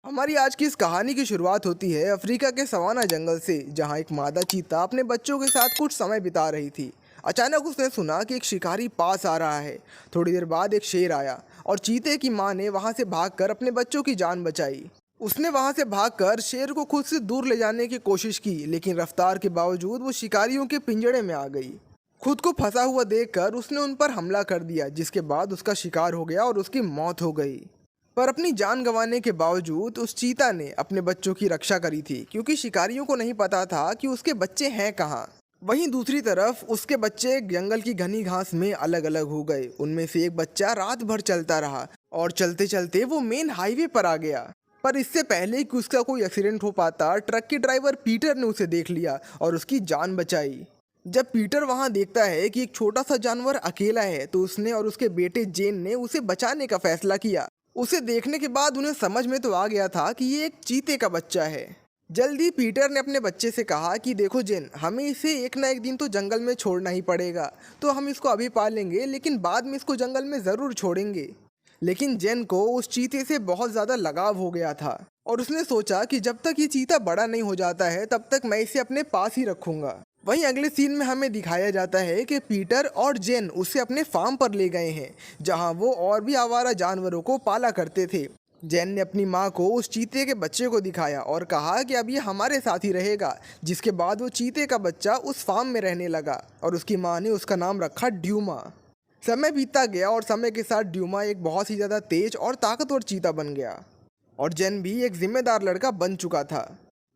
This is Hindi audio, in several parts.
हमारी आज की इस कहानी की शुरुआत होती है अफ्रीका के सवाना जंगल से, जहां एक मादा चीता अपने बच्चों के साथ कुछ समय बिता रही थी। अचानक उसने सुना कि एक शिकारी पास आ रहा है। थोड़ी देर बाद एक शेर आया और चीते की मां ने वहां से भागकर अपने बच्चों की जान बचाई। उसने वहां से भागकर शेर को खुद से दूर ले जाने की कोशिश की, लेकिन रफ्तार के बावजूद वो शिकारियों के पिंजड़े में आ गई। खुद को फंसा हुआ देखकर उसने उन पर हमला कर दिया, जिसके बाद उसका शिकार हो गया और उसकी मौत हो गई। पर अपनी जान गंवाने के बावजूद उस चीता ने अपने बच्चों की रक्षा करी थी, क्योंकि शिकारियों को नहीं पता था कि उसके बच्चे हैं कहाँ। वहीं दूसरी तरफ उसके बच्चे जंगल की घनी घास में अलग अलग हो गए। उनमें से एक बच्चा रात भर चलता रहा और चलते चलते वो मेन हाईवे पर आ गया। पर इससे पहले कि उसका कोई एक्सीडेंट हो पाता, ट्रक के ड्राइवर पीटर ने उसे देख लिया और उसकी जान बचाई। जब पीटर वहां देखता है कि एक छोटा सा जानवर अकेला है, तो उसने और उसके बेटे जेन ने उसे बचाने का फैसला किया। उसे देखने के बाद उन्हें समझ में तो आ गया था कि ये एक चीते का बच्चा है। जल्दी पीटर ने अपने बच्चे से कहा कि देखो जेन, हमें इसे एक ना एक दिन तो जंगल में छोड़ना ही पड़ेगा। तो हम इसको अभी पाल लेंगे, लेकिन बाद में इसको जंगल में ज़रूर छोड़ेंगे। लेकिन जेन को उस चीते से बहुत ज़्यादा लगाव हो गया था और उसने सोचा कि जब तक ये चीता बड़ा नहीं हो जाता है, तब तक मैं इसे अपने पास ही रखूंगा। वहीं अगले सीन में हमें दिखाया जाता है कि पीटर और जेन उसे अपने फार्म पर ले गए हैं, जहां वो और भी आवारा जानवरों को पाला करते थे। जेन ने अपनी माँ को उस चीते के बच्चे को दिखाया और कहा कि अब ये हमारे साथ ही रहेगा। जिसके बाद वो चीते का बच्चा उस फार्म में रहने लगा और उसकी माँ ने उसका नाम रखा ड्यूमा। समय बीतता गया और समय के साथ ड्यूमा एक बहुत ही ज़्यादा तेज और ताकतवर चीता बन गया और जेन भी एक जिम्मेदार लड़का बन चुका था।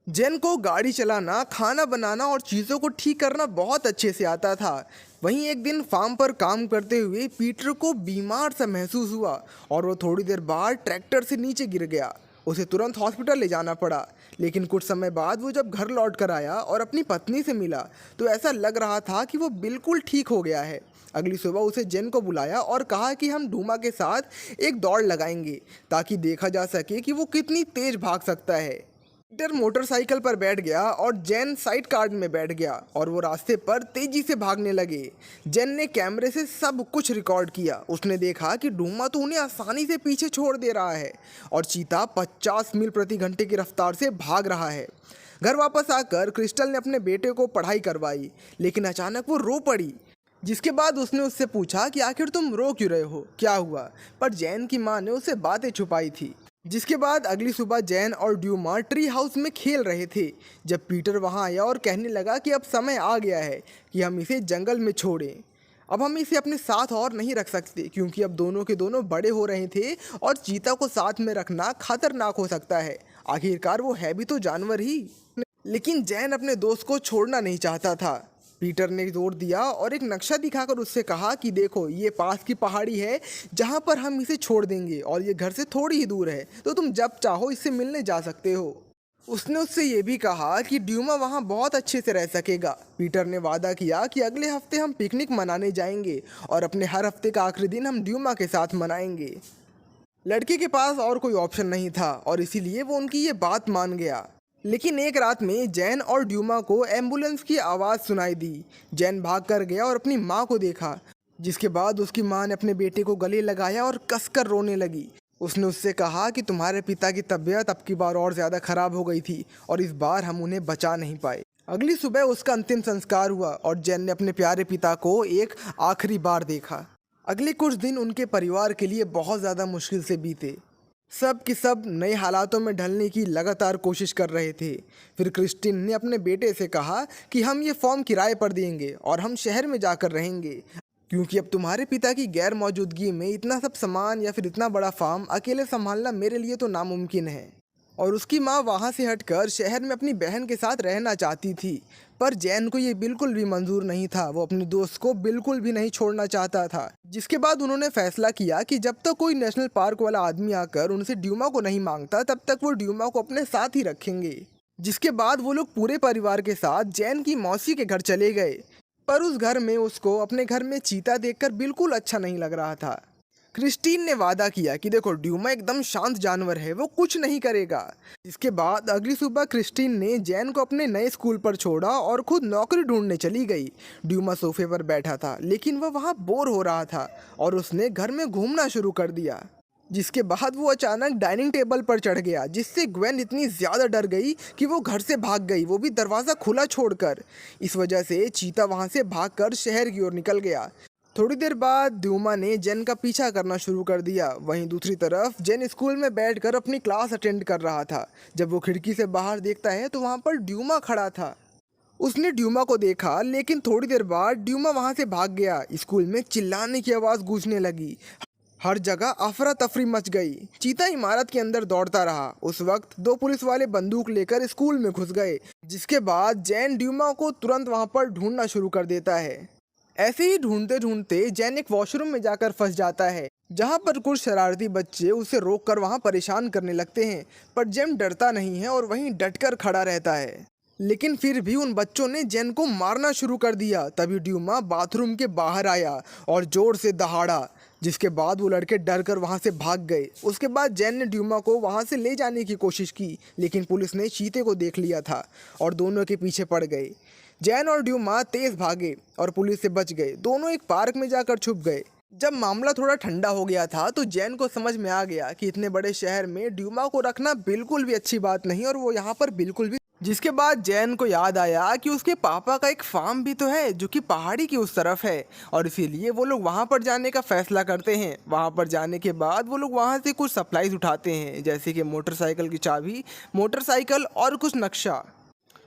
जेन को गाड़ी चलाना, खाना बनाना और चीज़ों को ठीक करना बहुत अच्छे से आता था। वहीं एक दिन फार्म पर काम करते हुए पीटर को बीमार सा महसूस हुआ और वो थोड़ी देर बाद ट्रैक्टर से नीचे गिर गया। उसे तुरंत हॉस्पिटल ले जाना पड़ा। लेकिन कुछ समय बाद वो जब घर लौट कर आया और अपनी पत्नी से मिला, तो ऐसा लग रहा था कि वो बिल्कुल ठीक हो गया है। अगली सुबह उसे जेन को बुलाया और कहा कि हम डूमा के साथ एक दौड़ लगाएंगे, ताकि देखा जा सके कि वो कितनी तेज भाग सकता है। पीटर मोटरसाइकिल पर बैठ गया और जेन साइड कार में बैठ गया और वो रास्ते पर तेजी से भागने लगे। जेन ने कैमरे से सब कुछ रिकॉर्ड किया। उसने देखा कि डूमा तो उन्हें आसानी से पीछे छोड़ दे रहा है और चीता 50 मील प्रति घंटे की रफ्तार से भाग रहा है। घर वापस आकर क्रिस्टल ने अपने बेटे को पढ़ाई करवाई, लेकिन अचानक वो रो पड़ी। जिसके बाद उसने उससे पूछा कि आखिर तुम रो क्यों रहे हो, क्या हुआ। पर जैन की माँ ने उसे बातें छुपाई थी। जिसके बाद अगली सुबह जैन और ड्यूमा ट्री हाउस में खेल रहे थे, जब पीटर वहां आया और कहने लगा कि अब समय आ गया है कि हम इसे जंगल में छोड़ें। अब हम इसे अपने साथ और नहीं रख सकते, क्योंकि अब दोनों के दोनों बड़े हो रहे थे और चीता को साथ में रखना खतरनाक हो सकता है। आखिरकार वो है भी तो जानवर ही। लेकिन जैन अपने दोस्त को छोड़ना नहीं चाहता था। पीटर ने जोर दिया और एक नक्शा दिखाकर उससे कहा कि देखो, ये पास की पहाड़ी है जहाँ पर हम इसे छोड़ देंगे और ये घर से थोड़ी ही दूर है, तो तुम जब चाहो इससे मिलने जा सकते हो। उसने उससे ये भी कहा कि ड्यूमा वहाँ बहुत अच्छे से रह सकेगा। पीटर ने वादा किया कि अगले हफ्ते हम पिकनिक मनाने जाएंगे और अपने हर हफ्ते का आखिरी दिन हम ड्यूमा के साथ मनाएंगे। लड़के के पास और कोई ऑप्शन नहीं था और इसीलिए वो उनकी ये बात मान गया। लेकिन एक रात में जैन और ड्यूमा को एम्बुलेंस की आवाज़ सुनाई दी। जैन भाग कर गया और अपनी माँ को देखा, जिसके बाद उसकी माँ ने अपने बेटे को गले लगाया और कसकर रोने लगी। उसने उससे कहा कि तुम्हारे पिता की तबीयत अब की बार और ज़्यादा खराब हो गई थी और इस बार हम उन्हें बचा नहीं पाए। अगली सुबह उसका अंतिम संस्कार हुआ और जैन ने अपने प्यारे पिता को एक आखिरी बार देखा। अगले कुछ दिन उनके परिवार के लिए बहुत ज़्यादा मुश्किल से बीते। सब के सब नए हालातों में ढलने की लगातार कोशिश कर रहे थे। फिर क्रिस्टिन ने अपने बेटे से कहा कि हम ये फॉर्म किराए पर देंगे और हम शहर में जाकर रहेंगे, क्योंकि अब तुम्हारे पिता की गैर मौजूदगी में इतना सब सामान या फिर इतना बड़ा फार्म अकेले संभालना मेरे लिए तो नामुमकिन है। और उसकी माँ वहाँ से हटकर शहर में अपनी बहन के साथ रहना चाहती थी, पर जैन को ये बिल्कुल भी मंजूर नहीं था। वो अपने दोस्त को बिल्कुल भी नहीं छोड़ना चाहता था। जिसके बाद उन्होंने फैसला किया कि जब तक कोई नेशनल पार्क वाला आदमी आकर उनसे ड्यूमा को नहीं मांगता, तब तक वो ड्यूमा को अपने साथ ही रखेंगे। जिसके बाद वो लोग पूरे परिवार के साथ जैन की मौसी के घर चले गए। पर उस घर में उसको अपने घर में चीता देखकर बिल्कुल अच्छा नहीं लग रहा था। क्रिस्टीन ने वादा किया कि देखो, ड्यूमा एकदम शांत जानवर है, वो कुछ नहीं करेगा। इसके बाद अगली सुबह क्रिस्टीन ने जैन को अपने नए स्कूल पर छोड़ा और खुद नौकरी ढूंढने चली गई। ड्यूमा सोफे पर बैठा था, लेकिन वह वहाँ बोर हो रहा था और उसने घर में घूमना शुरू कर दिया। जिसके बाद वो अचानक डाइनिंग टेबल पर चढ़ गया, जिससे ग्वेन इतनी ज़्यादा डर गई कि वो घर से भाग गई, वो भी दरवाज़ा खुला छोड़कर। इस वजह से चीता वहाँ से भागकर शहर की ओर निकल गया। थोड़ी देर बाद ड्यूमा ने जेन का पीछा करना शुरू कर दिया। वहीं दूसरी तरफ जेन स्कूल में बैठकर अपनी क्लास अटेंड कर रहा था। जब वो खिड़की से बाहर देखता है तो वहाँ पर ड्यूमा खड़ा था। उसने ड्यूमा को देखा, लेकिन थोड़ी देर बाद ड्यूमा वहाँ से भाग गया। स्कूल में चिल्लाने की आवाज़ गूंजने लगी, हर जगह अफरा तफरी मच गई। चीता इमारत के अंदर दौड़ता रहा। उस वक्त दो पुलिस वाले बंदूक लेकर स्कूल में घुस गए, जिसके बाद जैन ड्यूमा को तुरंत वहाँ पर ढूंढना शुरू कर देता है। ऐसे ही ढूंढते ढूंढते जैन एक वॉशरूम में जाकर फंस जाता है, जहाँ पर कुछ शरारती बच्चे उसे रोककर वहाँ परेशान करने लगते हैं। पर जैन डरता नहीं है और वहीं डटकर खड़ा रहता है। लेकिन फिर भी उन बच्चों ने जैन को मारना शुरू कर दिया। तभी ड्यूमा बाथरूम के बाहर आया और जोर से दहाड़ा, जिसके बाद वो लड़के डर कर वहाँ से भाग गए। उसके बाद जैन ने ड्यूमा को वहाँ से ले जाने की कोशिश की, लेकिन पुलिस ने चीते को देख लिया था और दोनों के पीछे पड़ गए। जैन और ड्यूमा तेज भागे और पुलिस से बच गए। दोनों एक पार्क में जाकर छुप गए। जब मामला थोड़ा ठंडा हो गया था तो जैन को समझ में आ गया कि इतने बड़े शहर में ड्यूमा को रखना बिल्कुल भी अच्छी बात नहीं, और वो यहाँ पर बिल्कुल भी। जिसके बाद जैन को याद आया कि उसके पापा का एक फार्म भी तो है जो कि पहाड़ी की उस तरफ है, और इसीलिए वो लोग वहाँ पर जाने का फैसला करते हैं। वहाँ पर जाने के बाद वो लोग वहाँ से कुछ सप्लाईज उठाते हैं, जैसे कि मोटरसाइकिल की चाबी, मोटरसाइकिल और कुछ नक्शा।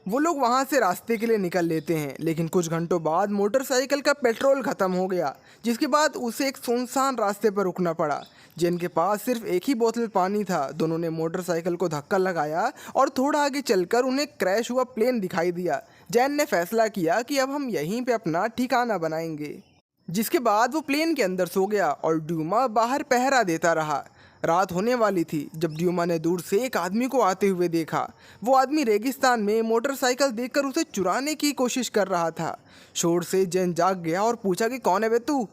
वो लोग वहाँ से रास्ते के लिए निकल लेते हैं, लेकिन कुछ घंटों बाद मोटरसाइकिल का पेट्रोल ख़त्म हो गया, जिसके बाद उसे एक सुनसान रास्ते पर रुकना पड़ा, जिनके पास सिर्फ एक ही बोतल पानी था। दोनों ने मोटरसाइकिल को धक्का लगाया और थोड़ा आगे चलकर उन्हें क्रैश हुआ प्लेन दिखाई दिया। जैन ने फैसला किया कि अब हम यहीं पे अपना ठिकाना बनाएंगे। जिसके बाद वो प्लेन के अंदर सो गया और ड्यूमा बाहर पहरा देता रहा। रात होने वाली थी जब ड्यूमा ने दूर से एक आदमी को आते हुए देखा। वो आदमी रेगिस्तान में मोटरसाइकिल देखकर उसे चुराने की कोशिश कर रहा था। शोर से जैन जाग गया और पूछा कि कौन है बे तू।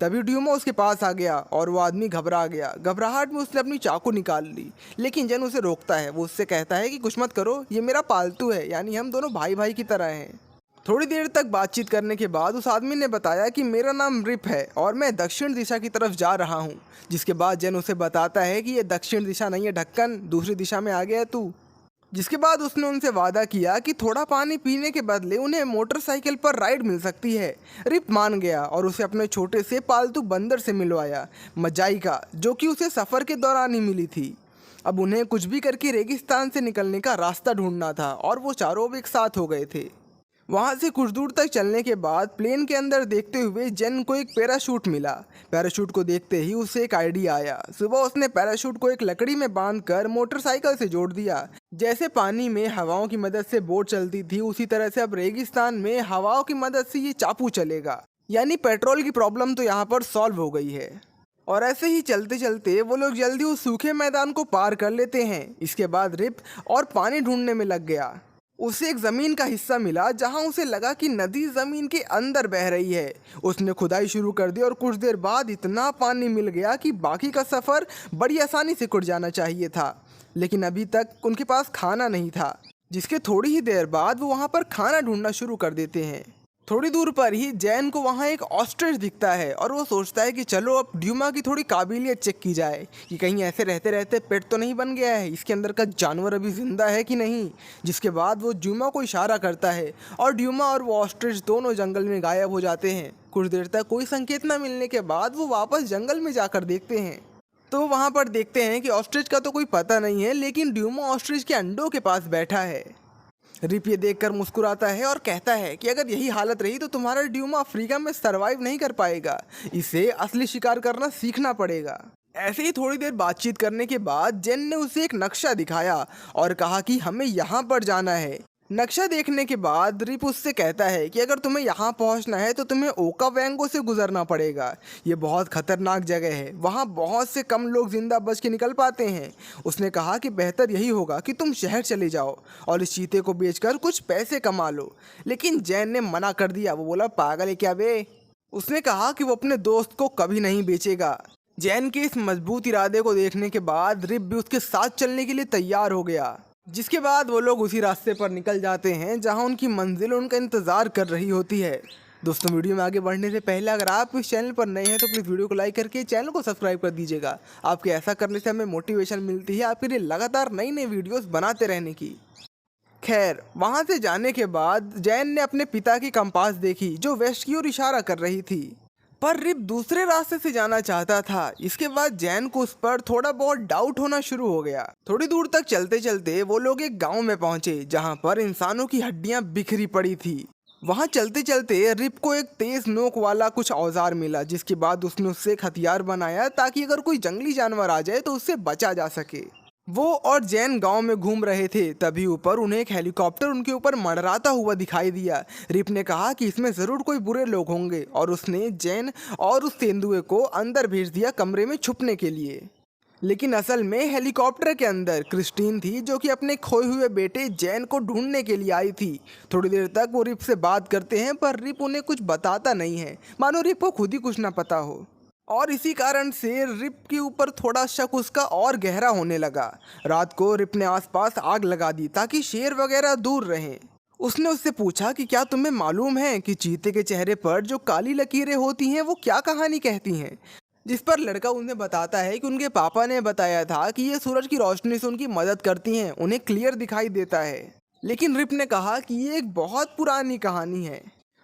तभी ड्यूमा उसके पास आ गया और वो आदमी घबरा गया। घबराहट में उसने अपनी चाकू निकाल ली, लेकिन जैन उसे रोकता है। वो उससे कहता है कि कुछ मत करो, ये मेरा पालतू है, यानी हम दोनों भाई भाई की तरह हैं। थोड़ी देर तक बातचीत करने के बाद उस आदमी ने बताया कि मेरा नाम रिप है और मैं दक्षिण दिशा की तरफ जा रहा हूँ। जिसके बाद जैन उसे बताता है कि ये दक्षिण दिशा नहीं है ढक्कन, दूसरी दिशा में आ गया है तू। जिसके बाद उसने उनसे वादा किया कि थोड़ा पानी पीने के बदले उन्हें मोटरसाइकिल पर राइड मिल सकती है। रिप मान गया और उसे अपने छोटे से पालतू बंदर से मिलवाया, मजाइका, जो कि उसे सफ़र के दौरान ही मिली थी। अब उन्हें कुछ भी करके रेगिस्तान से निकलने का रास्ता ढूंढना था और वो चारों अब एक साथ हो गए थे। वहाँ से कुछ दूर तक चलने के बाद प्लेन के अंदर देखते हुए जैन को एक पैराशूट मिला। पैराशूट को देखते ही उसे एक आइडिया आया। सुबह उसने पैराशूट को एक लकड़ी में बांधकर मोटरसाइकिल से जोड़ दिया। जैसे पानी में हवाओं की मदद से बोट चलती थी, उसी तरह से अब रेगिस्तान में हवाओं की मदद से ये चापू चलेगा। यानी पेट्रोल की प्रॉब्लम तो यहाँ पर सॉल्व हो गई है। और ऐसे ही चलते चलते वो लोग जल्दी उस सूखे मैदान को पार कर लेते हैं। इसके बाद रिप और पानी ढूंढने में लग गया। उसे एक ज़मीन का हिस्सा मिला जहां उसे लगा कि नदी ज़मीन के अंदर बह रही है। उसने खुदाई शुरू कर दी और कुछ देर बाद इतना पानी मिल गया कि बाकी का सफ़र बड़ी आसानी से कुट जाना चाहिए था। लेकिन अभी तक उनके पास खाना नहीं था, जिसके थोड़ी ही देर बाद वो वहाँ पर खाना ढूंढना शुरू कर देते हैं। थोड़ी दूर पर ही जैन को वहाँ एक ऑस्ट्रिच दिखता है और वो सोचता है कि चलो अब ड्यूमा की थोड़ी काबिलियत चेक की जाए कि कहीं ऐसे रहते रहते पेट तो नहीं बन गया है, इसके अंदर का जानवर अभी ज़िंदा है कि नहीं। जिसके बाद वो ड्यूमा को इशारा करता है और ड्यूमा और वो ऑस्ट्रिच दोनों जंगल में गायब हो जाते हैं। कुछ देर तक कोई संकेत न मिलने के बाद वो वापस जंगल में जाकर देखते हैं तो वहाँ पर देखते हैं कि ऑस्ट्रिच का तो कोई पता नहीं है, लेकिन ड्यूमा ऑस्ट्रिच के अंडों के पास बैठा है। रिप ये देखकर मुस्कुराता है और कहता है कि अगर यही हालत रही तो तुम्हारा ड्यूमा अफ्रीका में सरवाइव नहीं कर पाएगा, इसे असली शिकार करना सीखना पड़ेगा। ऐसे ही थोड़ी देर बातचीत करने के बाद जैन ने उसे एक नक्शा दिखाया और कहा कि हमें यहाँ पर जाना है। नक्शा देखने के बाद रिप उससे कहता है कि अगर तुम्हें यहाँ पहुँचना है तो तुम्हें ओकावैंगो से गुजरना पड़ेगा। ये बहुत खतरनाक जगह है, वहाँ बहुत से कम लोग जिंदा बच के निकल पाते हैं। उसने कहा कि बेहतर यही होगा कि तुम शहर चले जाओ और इस चीते को बेचकर कुछ पैसे कमा लो। लेकिन जैन ने मना कर दिया। वो बोला पागल है क्या बे। उसने कहा कि वो अपने दोस्त को कभी नहीं बेचेगा। जैन के इस मजबूत इरादे को देखने के बाद रिप भी उसके साथ चलने के लिए तैयार हो गया। जिसके बाद वो लोग उसी रास्ते पर निकल जाते हैं जहां उनकी मंजिल उनका इंतज़ार कर रही होती है। दोस्तों वीडियो में आगे बढ़ने से पहले अगर आप इस चैनल पर नए हैं तो प्लीज़ वीडियो को लाइक करके चैनल को सब्सक्राइब कर दीजिएगा। आपके ऐसा करने से हमें मोटिवेशन मिलती है आपके लिए लगातार नई नई वीडियोस बनाते रहने की। खैर, वहाँ से जाने के बाद जैन ने अपने पिता की कंपास देखी जो वेस्ट की ओर इशारा कर रही थी, पर रिप दूसरे रास्ते से जाना चाहता था। इसके बाद जैन को उस पर थोड़ा बहुत डाउट होना शुरू हो गया। थोड़ी दूर तक चलते चलते वो लोग एक गांव में पहुंचे जहां पर इंसानों की हड्डियां बिखरी पड़ी थी। वहां चलते चलते रिप को एक तेज नोक वाला कुछ औजार मिला, जिसके बाद उसने उससे एक हथियार बनाया ताकि अगर कोई जंगली जानवर आ जाए तो उससे बचा जा सके। वो और जैन गांव में घूम रहे थे, तभी ऊपर उन्हें एक हेलीकॉप्टर उनके ऊपर मंडराता हुआ दिखाई दिया। रिप ने कहा कि इसमें ज़रूर कोई बुरे लोग होंगे और उसने जैन और उस तेंदुए को अंदर भेज दिया कमरे में छुपने के लिए। लेकिन असल में हेलीकॉप्टर के अंदर क्रिस्टीन थी जो कि अपने खोए हुए बेटे जैन को ढूंढने के लिए आई थी। थोड़ी देर तक वो रिप से बात करते हैं पर रिप उन्हें कुछ बताता नहीं है, मानो रिप को खुद ही कुछ ना पता हो। और इसी कारण से रिप के ऊपर थोड़ा शक उसका और गहरा होने लगा। रात को रिप ने आसपास आग लगा दी ताकि शेर वगैरह दूर रहें। उसने उससे पूछा कि क्या तुम्हें मालूम है कि चीते के चेहरे पर जो काली लकीरें होती हैं वो क्या कहानी कहती हैं। जिस पर लड़का उन्हें बताता है कि उनके पापा ने बताया था कि ये सूरज की रोशनी से उनकी मदद करती हैं, उन्हें क्लियर दिखाई देता है। लेकिन रिप ने कहा कि ये एक बहुत पुरानी कहानी है।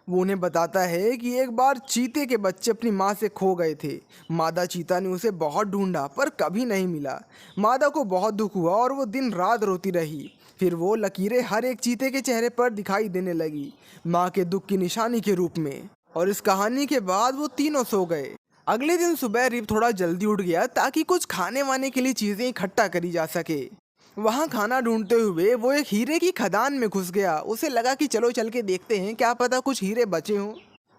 वो उन्हें बताता है कि एक बार चीते के बच्चे अपनी माँ से खो गए थे। मादा चीता ने उसे बहुत ढूंढा पर कभी नहीं मिला। मादा को बहुत दुख हुआ और वो दिन रात रोती रही। फिर वो लकीरें हर एक चीते के चेहरे पर दिखाई देने लगी, माँ के दुख की निशानी के रूप में। और इस कहानी के बाद वो तीनों सो गए। अगले दिन सुबह रिप थोड़ा जल्दी उठ गया ताकि कुछ खाने वाने के लिए चीज़ें इकट्ठा करी जा सके। वहाँ खाना ढूंढते हुए वो एक हीरे की खदान में घुस गया। उसे लगा कि चलो चल के देखते हैं, क्या पता कुछ हीरे बचे हों।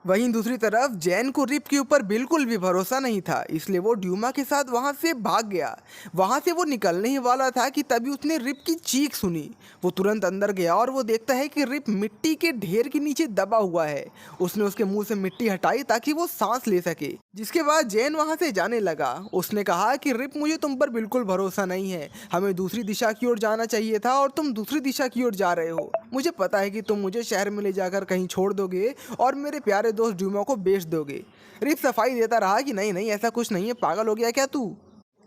वहीं दूसरी तरफ जैन को रिप के ऊपर बिल्कुल भी भरोसा नहीं था, इसलिए वो ड्यूमा के साथ वहां से भाग गया। वहां से वो निकलने ही वाला था कि तभी उसने रिप की चीख सुनी। वो तुरंत अंदर गया और वो देखता है कि रिप मिट्टी के ढेर के नीचे दबा हुआ है। उसने उसके मुंह से मिट्टी हटाई ताकि वो सांस ले सके। जिसके बाद जैन वहां से जाने लगा। उसने कहा कि रिप, मुझे तुम पर बिल्कुल भरोसा नहीं है, हमें दूसरी दिशा की ओर जाना चाहिए था और तुम दूसरी दिशा की ओर जा रहे हो। मुझे पता है कि तुम मुझे शहर में ले जाकर कहीं छोड़ दोगे और मेरे प्यारे दोस्त ड्यूमा को बेच दोगे। रिप सफाई देता रहा कि नहीं नहीं, ऐसा कुछ नहीं है, पागल हो गया क्या तू।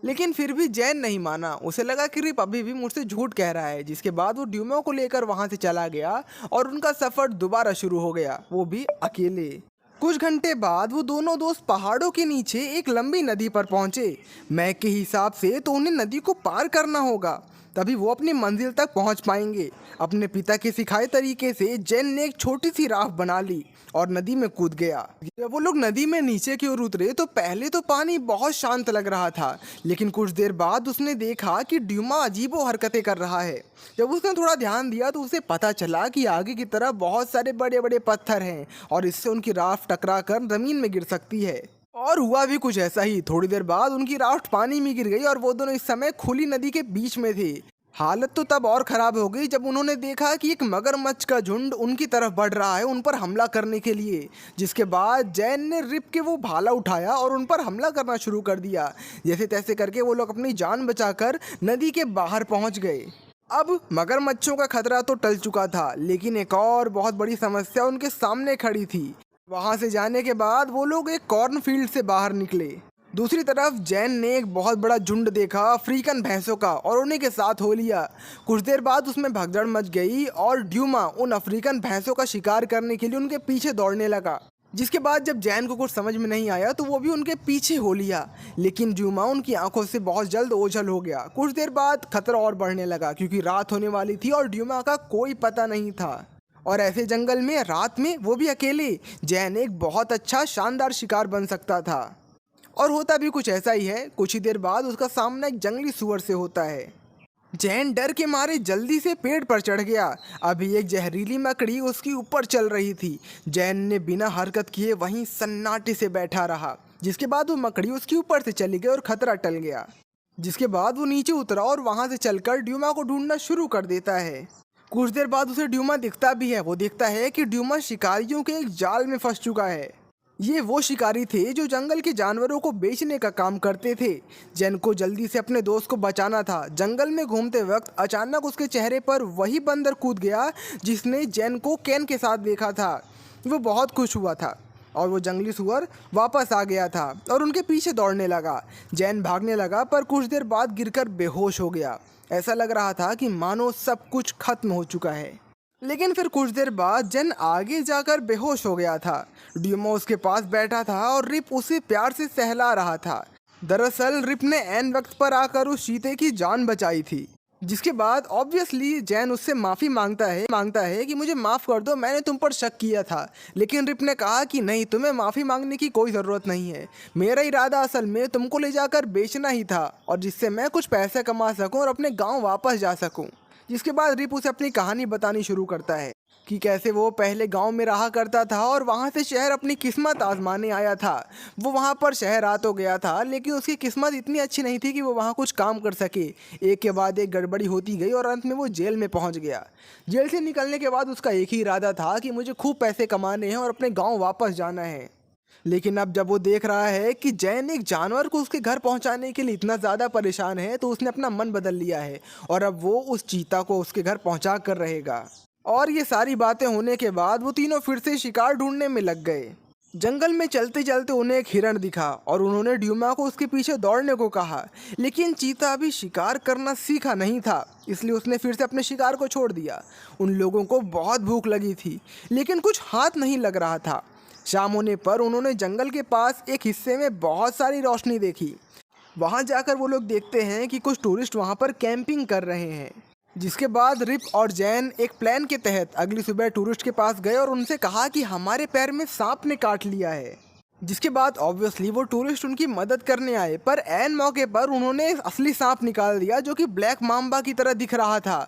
लेकिन फिर भी जैन नहीं माना। उसे लगा कि रिप अभी भी मुझसे झूठ कह रहा है। जिसके बाद वो ड्यूमा को लेकर वहां से चला गया और उनका सफर दोबारा शुरू हो गया, वो भी अकेले। कुछ घंटे बाद वो दोनों दोस्त पहाड़ों के नीचे एक लंबी नदी पर पहुंचे। मैक के हिसाब से तो उन्हें नदी को पार करना होगा, तभी वो अपनी मंजिल तक पहुंच पाएंगे। अपने पिता के सिखाए तरीके से जैन ने एक छोटी सी राफ्ट बना ली और नदी में कूद गया। जब वो लोग नदी में नीचे की ओर उतरे तो पहले तो पानी बहुत शांत लग रहा था, लेकिन कुछ देर बाद उसने देखा कि ड्यूमा अजीबो हरकतें कर रहा है। जब उसने थोड़ा ध्यान दिया तो उसे पता चला कि आगे की तरफ बहुत सारे बड़े बड़े पत्थर हैं और इससे उनकी राफ्ट टकरा कर जमीन में गिर सकती है। और हुआ भी कुछ ऐसा ही। थोड़ी देर बाद उनकी राफ्ट पानी में गिर गई और वो दोनों इस समय खुली नदी के बीच में थे। हालत तो तब और ख़राब हो गई जब उन्होंने देखा कि एक मगरमच्छ का झुंड उनकी तरफ बढ़ रहा है, उन पर हमला करने के लिए। जिसके बाद जैन ने रिप के वो भाला उठाया और उन पर हमला करना शुरू कर दिया। जैसे तैसे करके वो लोग अपनी जान बचाकर नदी के बाहर पहुंच गए। अब मगरमच्छों का खतरा तो टल चुका था, लेकिन एक और बहुत बड़ी समस्या उनके सामने खड़ी थी। वहां से जाने के बाद वो लोग एक कॉर्नफील्ड से बाहर निकले। दूसरी तरफ जैन ने एक बहुत बड़ा झुंड देखा अफ्रीकन भैंसों का और उन्हीं के साथ हो लिया। कुछ देर बाद उसमें भगदड़ मच गई और ड्यूमा उन अफ्रीकन भैंसों का शिकार करने के लिए उनके पीछे दौड़ने लगा। जिसके बाद जब जैन को कुछ समझ में नहीं आया तो वो भी उनके पीछे हो लिया, लेकिन ड्यूमा उनकी आंखों से बहुत जल्द ओझल हो गया। कुछ देर बाद खतरा और बढ़ने लगा क्योंकि रात होने वाली थी और ड्यूमा का कोई पता नहीं था। और ऐसे जंगल में रात में वो भी अकेले, जैन एक बहुत अच्छा शानदार शिकार बन सकता था। और होता भी कुछ ऐसा ही है। कुछ ही देर बाद उसका सामना एक जंगली सुअर से होता है। जैन डर के मारे जल्दी से पेड़ पर चढ़ गया। अभी एक जहरीली मकड़ी उसके ऊपर चल रही थी। जैन ने बिना हरकत किए वहीं सन्नाटे से बैठा रहा। जिसके बाद वो मकड़ी उसके ऊपर से चली गई और खतरा टल गया। जिसके बाद वो नीचे उतरा और वहां से चलकर ड्यूमा को ढूंढना शुरू कर देता है। कुछ देर बाद उसे ड्यूमा दिखता भी है। वो देखता है कि ड्यूमा शिकारियों के एक जाल में फंस चुका है। ये वो शिकारी थे जो जंगल के जानवरों को बेचने का काम करते थे। जैन को जल्दी से अपने दोस्त को बचाना था। जंगल में घूमते वक्त अचानक उसके चेहरे पर वही बंदर कूद गया जिसने जैन को कैन के साथ देखा था। वो बहुत खुश हुआ था और वो जंगली सुअर वापस आ गया था और उनके पीछे दौड़ने लगा। जैन भागने लगा पर कुछ देर बाद गिरकर बेहोश हो गया। ऐसा लग रहा था कि मानो सब कुछ खत्म हो चुका है। लेकिन फिर कुछ देर बाद जैन आगे जाकर बेहोश हो गया था। ड्यूमा उसके पास बैठा था और रिप उसे प्यार से सहला रहा था। दरअसल रिप ने ऐन वक्त पर आकर उस चीते की जान बचाई थी। जिसके बाद ऑब्वियसली जैन उससे माफ़ी मांगता है कि मुझे माफ़ कर दो, मैंने तुम पर शक किया था। लेकिन रिप ने कहा कि नहीं, तुम्हें माफ़ी मांगने की कोई ज़रूरत नहीं है। मेरा इरादा असल में तुमको ले जाकर बेचना ही था और जिससे मैं कुछ पैसे कमा सकूं और अपने गांव वापस जा सकूं। जिसके बाद रिप उसे अपनी कहानी बतानी शुरू करता है कि कैसे वो पहले गांव में रहा करता था और वहां से शहर अपनी किस्मत आजमाने आया था। वो वहां पर शहर आ तो गया था लेकिन उसकी किस्मत इतनी अच्छी नहीं थी कि वो वहां कुछ काम कर सके। एक के बाद एक गड़बड़ी होती गई और अंत में वो जेल में पहुंच गया। जेल से निकलने के बाद उसका एक ही इरादा था कि मुझे खूब पैसे कमाने हैं और अपने गाँव वापस जाना है। लेकिन अब जब वो देख रहा है कि जैन एक जानवर को उसके घर पहुंचाने के लिए इतना ज़्यादा परेशान है तो उसने अपना मन बदल लिया है और अब वो उस चीता को उसके घर पहुंचा कर रहेगा। और ये सारी बातें होने के बाद वो तीनों फिर से शिकार ढूंढने में लग गए। जंगल में चलते चलते उन्हें एक हिरण दिखा और उन्होंने ड्यूमा को उसके पीछे दौड़ने को कहा। लेकिन चीता अभी शिकार करना सीखा नहीं था, इसलिए उसने फिर से अपने शिकार को छोड़ दिया। उन लोगों को बहुत भूख लगी थी लेकिन कुछ हाथ नहीं लग रहा था। शाम होने पर उन्होंने जंगल के पास एक हिस्से में बहुत सारी रोशनी देखी। वहां जाकर वो लोग देखते हैं कि कुछ टूरिस्ट वहां पर कैंपिंग कर रहे हैं। जिसके बाद रिप और जैन एक प्लान के तहत अगली सुबह टूरिस्ट के पास गए और उनसे कहा कि हमारे पैर में सांप ने काट लिया है। जिसके बाद ऑब्वियसली वो टूरिस्ट उनकी मदद करने आए पर ऐन मौके पर उन्होंने असली सांप निकाल दिया जो कि ब्लैक माम्बा की तरह दिख रहा था।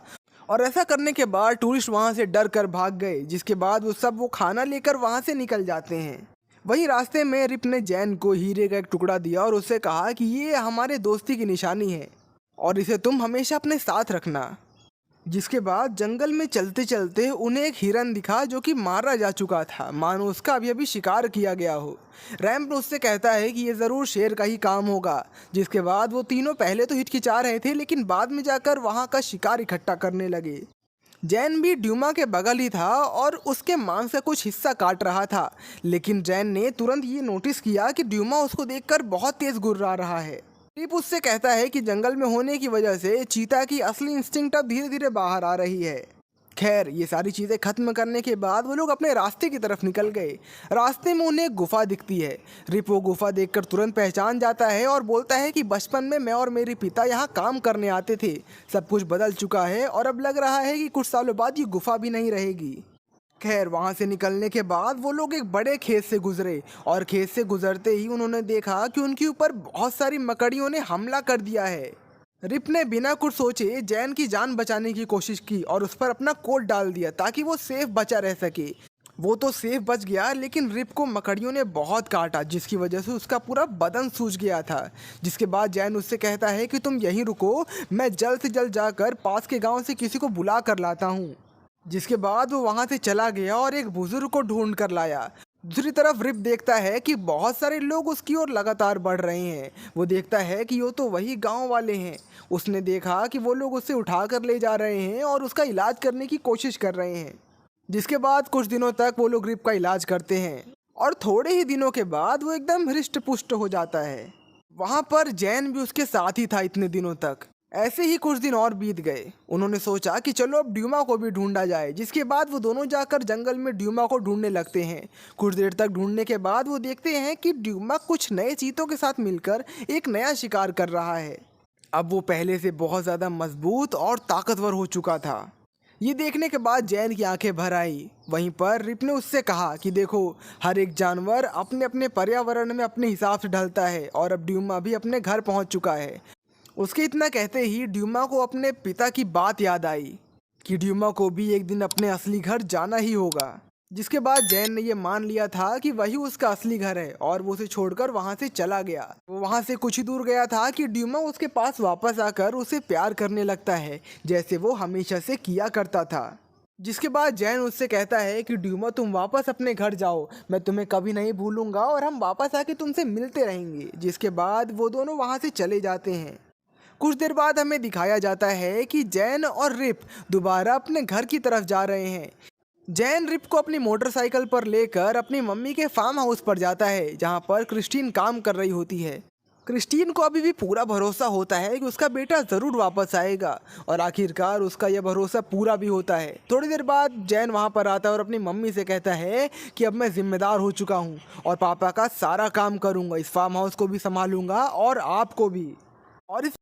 और ऐसा करने के बाद टूरिस्ट वहां से डर कर भाग गए। जिसके बाद वो खाना लेकर वहां से निकल जाते हैं। वहीं रास्ते में रिप ने जैन को हीरे का एक टुकड़ा दिया और उससे कहा कि ये हमारे दोस्ती की निशानी है और इसे तुम हमेशा अपने साथ रखना। जिसके बाद जंगल में चलते चलते उन्हें एक हिरन दिखा जो कि मारा जा चुका था, मानो उसका अभी अभी शिकार किया गया हो। रैम्प उससे कहता है कि ये ज़रूर शेर का ही काम होगा। जिसके बाद वो तीनों पहले तो हिचकिचा रहे थे लेकिन बाद में जाकर वहाँ का शिकार इकट्ठा करने लगे। जैन भी ड्यूमा के बगल ही था और उसके मांस का कुछ हिस्सा काट रहा था। लेकिन जैन ने तुरंत ये नोटिस किया कि ड्यूमा उसको देखकर बहुत तेज गुर्रा रहा है। टिप उससे कहता है कि जंगल में होने की वजह से चीता की असली इंस्टिंक्ट अब धीरे धीरे बाहर आ रही है। खैर ये सारी चीज़ें खत्म करने के बाद वो लोग अपने रास्ते की तरफ निकल गए। रास्ते में उन्हें एक गुफा दिखती है। रिप वो गुफा देखकर तुरंत पहचान जाता है और बोलता है कि बचपन में मैं और मेरे पिता यहाँ काम करने आते थे। सब कुछ बदल चुका है और अब लग रहा है कि कुछ सालों बाद ये गुफा भी नहीं रहेगी। खैर वहाँ से निकलने के बाद वो लोग एक बड़े खेत से गुजरे और खेत से गुजरते ही उन्होंने देखा कि उनके ऊपर बहुत सारी मकड़ियों ने हमला कर दिया है। रिप ने बिना कुछ सोचे जैन की जान बचाने की कोशिश की और उस पर अपना कोट डाल दिया ताकि वो सेफ बचा रह सके। वो तो सेफ बच गया लेकिन रिप को मकड़ियों ने बहुत काटा जिसकी वजह से उसका पूरा बदन सूज गया था। जिसके बाद जैन उससे कहता है कि तुम यहीं रुको, मैं जल्द से जल्द जाकर पास के गांव से किसी को बुला कर लाता हूँ। जिसके बाद वो वहाँ से चला गया और एक बुजुर्ग को ढूंढ कर लाया। दूसरी तरफ रिप देखता है कि बहुत सारे लोग उसकी ओर लगातार बढ़ रहे हैं। वो देखता है कि वो तो वही गांव वाले हैं। उसने देखा कि वो लोग उसे उठाकर ले जा रहे हैं और उसका इलाज करने की कोशिश कर रहे हैं। जिसके बाद कुछ दिनों तक वो लोग रिप का इलाज करते हैं और थोड़े ही दिनों के बाद वो एकदम हृष्ट पुष्ट हो जाता है। वहाँ पर जैन भी उसके साथ ही था इतने दिनों तक। ऐसे ही कुछ दिन और बीत गए। उन्होंने सोचा कि चलो अब ड्यूमा को भी ढूंढा जाए। जिसके बाद वो दोनों जाकर जंगल में ड्यूमा को ढूंढने लगते हैं। कुछ देर तक ढूंढने के बाद वो देखते हैं कि ड्यूमा कुछ नए चीतों के साथ मिलकर एक नया शिकार कर रहा है। अब वो पहले से बहुत ज़्यादा मजबूत और ताकतवर हो चुका था। ये देखने के बाद जैन की आंखें भर आई। वहीं पर रिप ने उससे कहा कि देखो, हर एक जानवर अपने अपने पर्यावरण में अपने हिसाब से ढलता है और अब ड्यूमा भी अपने घर पहुंच चुका है। उसके इतना कहते ही ड्यूमा को अपने पिता की बात याद आई कि ड्यूमा को भी एक दिन अपने असली घर जाना ही होगा। जिसके बाद जैन ने ये मान लिया था कि वही उसका असली घर है और वो उसे छोड़कर वहाँ से चला गया। वो वहाँ से कुछ ही दूर गया था कि ड्यूमा उसके पास वापस आकर उसे प्यार करने लगता है जैसे वो हमेशा से किया करता था। जिसके बाद जैन उससे कहता है कि ड्यूमा तुम वापस अपने घर जाओ, मैं तुम्हें कभी नहीं भूलूंगा और हम वापस आके तुमसे मिलते रहेंगे। जिसके बाद वो दोनों वहाँ से चले जाते हैं। कुछ देर बाद हमें दिखाया जाता है कि जैन और रिप दोबारा अपने घर की तरफ जा रहे हैं। जैन रिप को अपनी मोटरसाइकिल पर लेकर अपनी मम्मी के फार्म हाउस पर जाता है जहां पर क्रिस्टीन काम कर रही होती है। क्रिस्टीन को अभी भी पूरा भरोसा होता है कि उसका बेटा ज़रूर वापस आएगा और आखिरकार उसका यह भरोसा पूरा भी होता है। थोड़ी देर बाद जैन वहां पर आता है और अपनी मम्मी से कहता है कि अब मैं जिम्मेदार हो चुका हूं और पापा का सारा काम करूंगा, इस फार्म हाउस को भी संभालूंगा और आपको भी। और इस